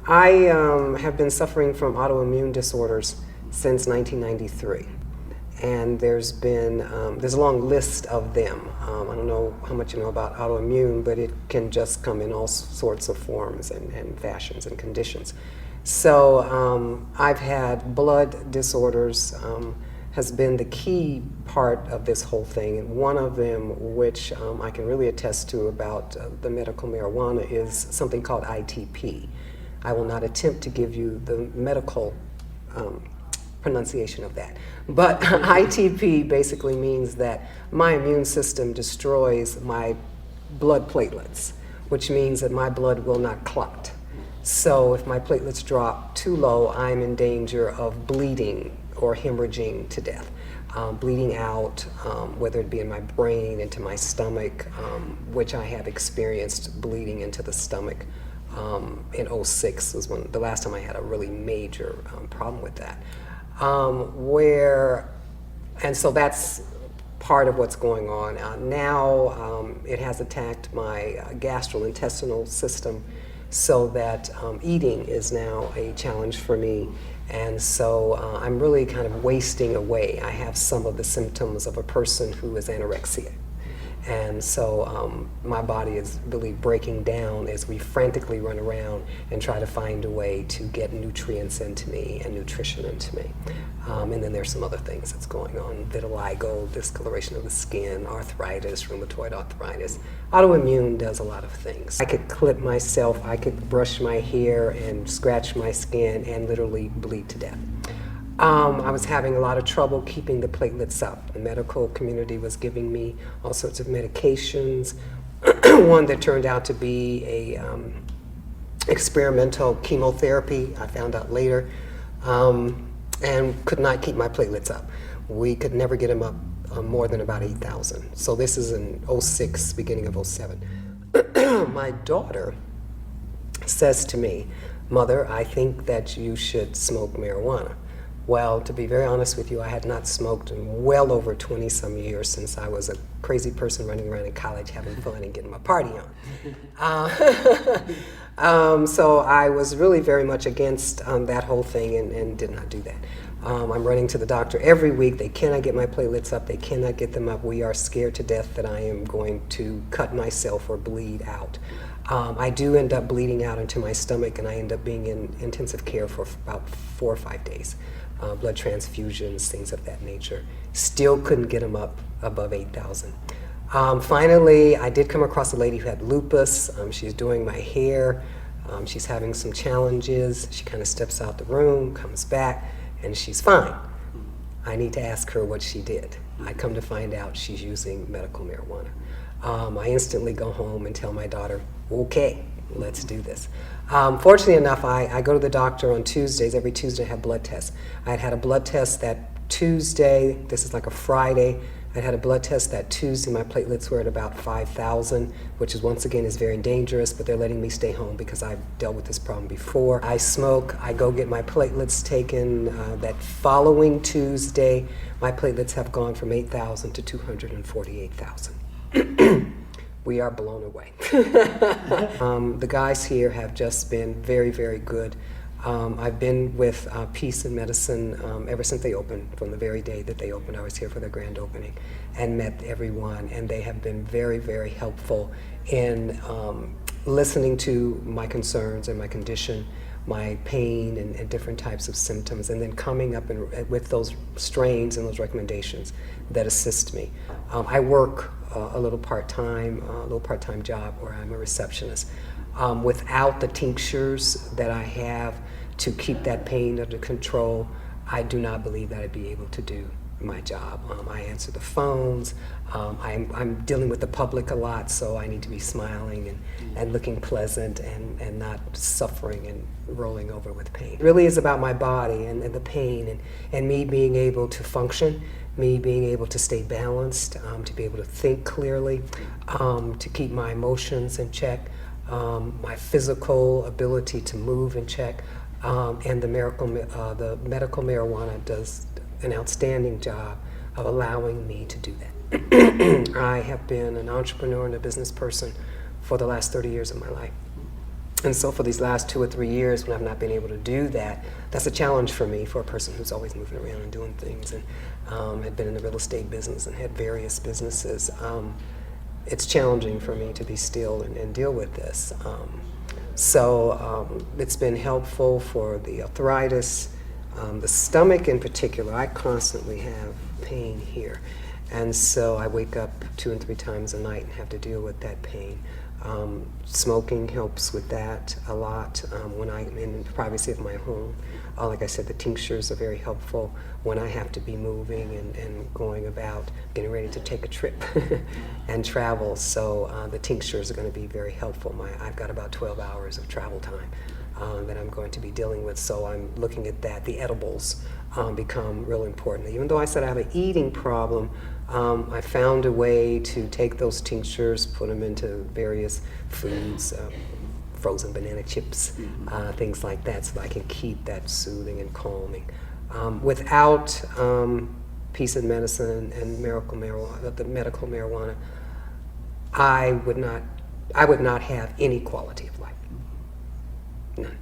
I have been suffering from autoimmune disorders since 1993. And there's a long list of them. I don't know how much you know about autoimmune, but it can just come in all sorts of forms and fashions and conditions. So I've had blood disorders, has been the key part of this whole thing. And one of them, which I can really attest to about the medical marijuana, is something called ITP. I will not attempt to give you the medical pronunciation of that. But ITP basically means that my immune system destroys my blood platelets, which means that my blood will not clot. So if my platelets drop too low, I'm in danger of bleeding or hemorrhaging to death. Bleeding out, whether it be in my brain, into my stomach, which I have experienced bleeding into the stomach in '06 was the last time I had a really major problem with that. And so that's part of what's going on. Now it has attacked my gastrointestinal system, so that eating is now a challenge for me. And so I'm really kind of wasting away. I have some of the symptoms of a person who is anorexic. And so my body is really breaking down as we frantically run around and try to find a way to get nutrients into me and nutrition into me. And then there's some other things that's going on: vitiligo, discoloration of the skin, arthritis, rheumatoid arthritis. Autoimmune does a lot of things. I could clip myself, I could brush my hair and scratch my skin and literally bleed to death. I was having a lot of trouble keeping the platelets up. The medical community was giving me all sorts of medications. One that turned out to be a experimental chemotherapy, I found out later, and could not keep my platelets up. We could never get them up more than about 8,000. So this is in '06, beginning of '07. My daughter says to me, "Mother, I think that you should smoke marijuana." Well, to be very honest with you, I had not smoked in well over 20-some years, since I was a crazy person running around in college having fun and getting my party on. So I was really very much against that whole thing and did not do that. I'm running to the doctor every week. They cannot get my platelets up. They cannot get them up. We are scared to death that I am going to cut myself or bleed out. I do end up bleeding out into my stomach, and I end up being in intensive care for about 4 or 5 days. Blood transfusions, things of that nature. Still couldn't get them up above 8,000. Finally, I did come across a lady who had lupus. She's doing my hair. She's having some challenges. She kind of steps out the room, comes back, and she's fine. I need to ask her what she did. I come to find out she's using medical marijuana. I instantly go home and tell my daughter, okay, let's do this. Fortunately enough, I go to the doctor on Tuesdays. Every Tuesday I have blood tests. I'd had a blood test that Tuesday. This is like a Friday. I had a blood test that Tuesday. My platelets were at about 5,000, which is, once again, is very dangerous, but they're letting me stay home because I've dealt with this problem before. I smoke. I go get my platelets taken. That following Tuesday, my platelets have gone from 8,000 to 248,000. We are blown away. The guys here have just been very, very good. I've been with Peace and Medicine ever since they opened. From the very day that they opened, I was here for their grand opening and met everyone, and they have been very, very helpful in listening to my concerns and my condition, my pain and different types of symptoms, and then coming up with those strains and those recommendations that assist me. I work a little part-time job where I'm a receptionist. Without the tinctures that I have to keep that pain under control, I do not believe that I'd be able to do my job. I answer the phones. I'm dealing with the public a lot, so I need to be smiling and looking pleasant and not suffering and rolling over with pain. It really is about my body and the pain and me being able to function, me being able to stay balanced, to be able to think clearly, to keep my emotions in check, my physical ability to move in check, and the medical marijuana does an outstanding job of allowing me to do that. I have been an entrepreneur and a business person for the last 30 years of my life. And so for these last 2 or 3 years, when I've not been able to do that, that's a challenge for me, for a person who's always moving around and doing things, and had been in the real estate business and had various businesses. It's challenging for me to be still and deal with this. So it's been helpful for the arthritis, the stomach in particular. I constantly have pain here, and so I wake up 2 and 3 times a night and have to deal with that pain. Smoking helps with that a lot when I'm in the privacy of my home. Like I said, the tinctures are very helpful when I have to be moving and going about, getting ready to take a trip and travel. So the tinctures are going to be very helpful. I've got about 12 hours of travel time that I'm going to be dealing with, so I'm looking at that. The edibles become real important. Even though I said I have an eating problem, I found a way to take those tinctures, put them into various foods, frozen banana chips, things like that, so that I can keep that soothing and calming. Without peace and medicine and the medical marijuana, I would not have any quality of life. None.